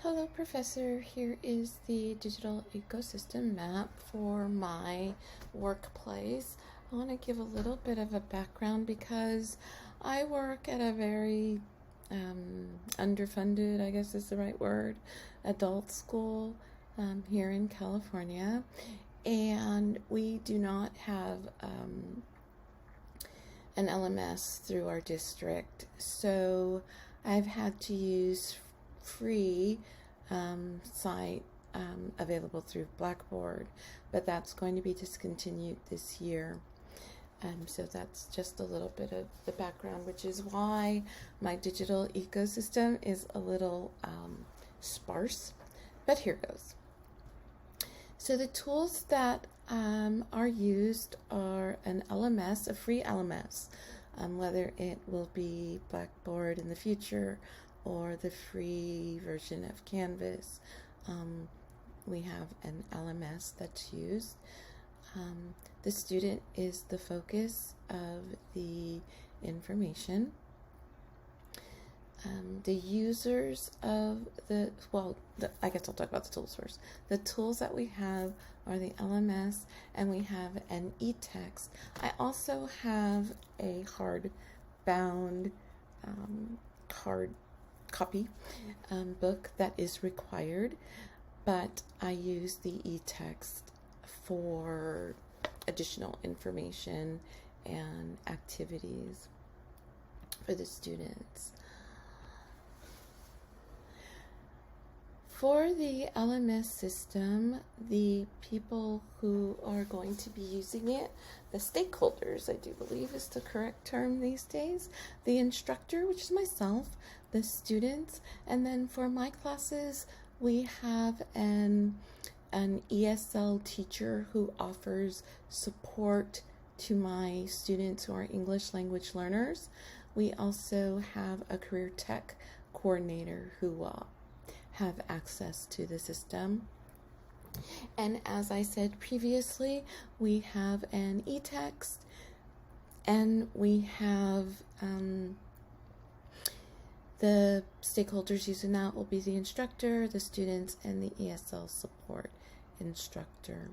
Hello, Professor. Here is the digital ecosystem map for my workplace. I want to give a little bit of a background because I work at a very underfunded, I guess is the right word, adult school here in California. And we do not have an LMS through our district. So I've had to use free site available through Blackboard, but that's going to be discontinued this year. So that's just a little bit of the background, which is why my digital ecosystem is a little sparse, but here goes. So the tools that are used are an LMS, a free LMS, whether it will be Blackboard in the future or the free version of Canvas. We have an LMS that's used. The student is the focus of the information. The users of I guess I'll talk about the tools first. The tools that we have are the LMS, and we have an e-text. I also have a hard-bound hard copy book that is required, but I use the e-text for additional information and activities for the students. For the LMS system, the people who are going to be using it, the stakeholders, I do believe is the correct term these days, the instructor, which is myself, the students, and then for my classes, we have an ESL teacher who offers support to my students who are English language learners. We also have a career tech coordinator who have access to the system. And as I said previously, we have an e-text, and we have the stakeholders using that will be the instructor, the students, and the ESL support instructor.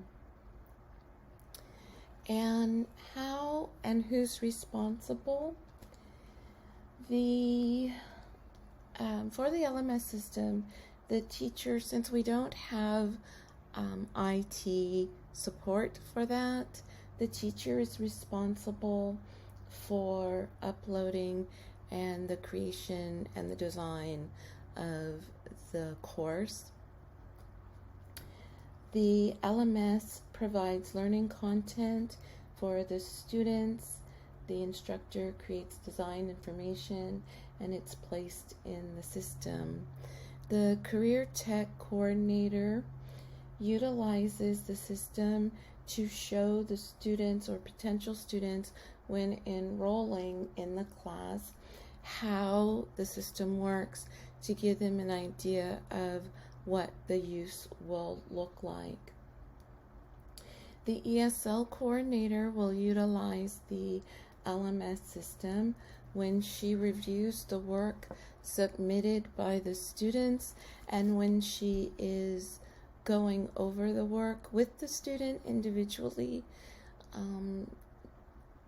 And how and who's responsible? For the LMS system, the teacher, since we don't have IT support for that, the teacher is responsible for uploading and the creation and the design of the course. The LMS provides learning content for the students. The instructor creates design information, and it's placed in the system. The career tech coordinator utilizes the system to show the students or potential students when enrolling in the class how the system works, to give them an idea of what the use will look like. The ESL coordinator will utilize the LMS system when she reviews the work submitted by the students, and when she is going over the work with the student individually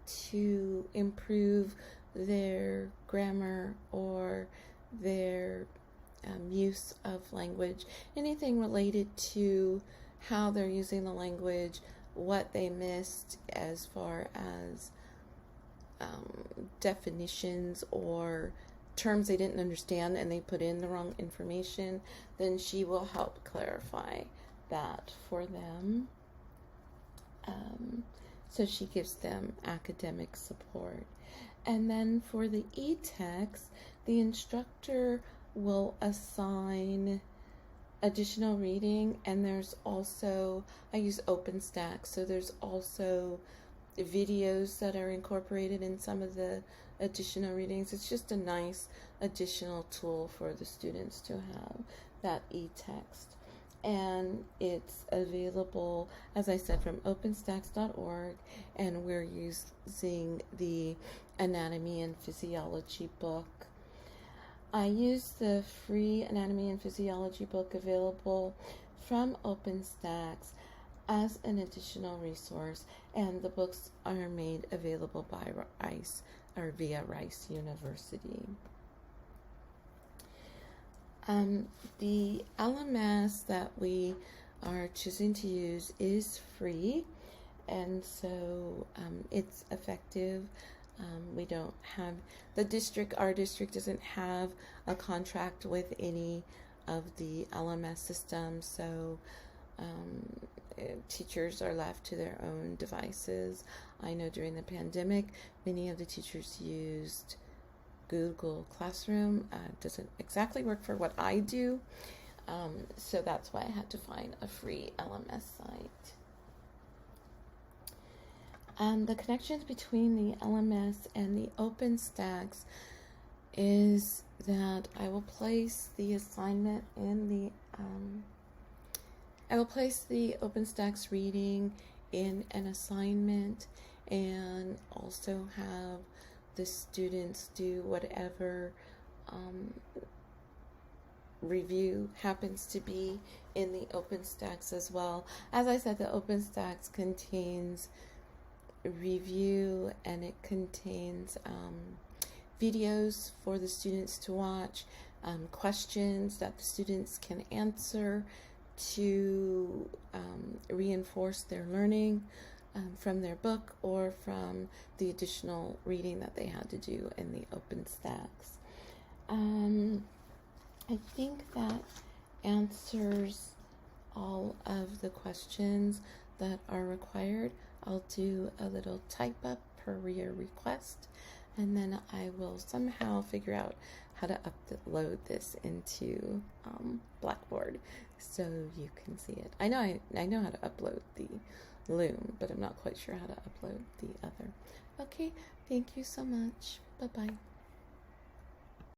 to improve their grammar or their use of language, anything related to how they're using the language, what they missed as far as definitions or terms they didn't understand and they put in the wrong information, then she will help clarify that for them. So she gives them academic support. And then for the e-text, the instructor will assign additional reading, and there's also, I use OpenStax, so there's also videos that are incorporated in some of the additional readings. It's just a nice additional tool for the students to have, that e-text. And it's available, as I said, from openstax.org, and we're using the Anatomy and Physiology book. I use the free anatomy and physiology book available from OpenStax as an additional resource, and the books are made available by Rice or via Rice University. The LMS that we are choosing to use is free, and so it's effective. We don't have our district doesn't have a contract with any of the LMS systems, so teachers are left to their own devices. I know during the pandemic, many of the teachers used Google Classroom. Doesn't exactly work for what I do, so that's why I had to find a free LMS site. The connections between the LMS and the OpenStax is that I will place the assignment in the I will place the OpenStax reading in an assignment, and also have the students do whatever review happens to be in the OpenStax as well. As I said, the OpenStax contains review, and it contains videos for the students to watch, questions that the students can answer to reinforce their learning from their book or from the additional reading that they had to do in the OpenStax. I think that answers all of the questions that are required. I'll do a little type up per your request, and then I will somehow figure out how to upload this into Blackboard so you can see it. I know how to upload the Loom, but I'm not quite sure how to upload the other. Okay, thank you so much. Bye-bye.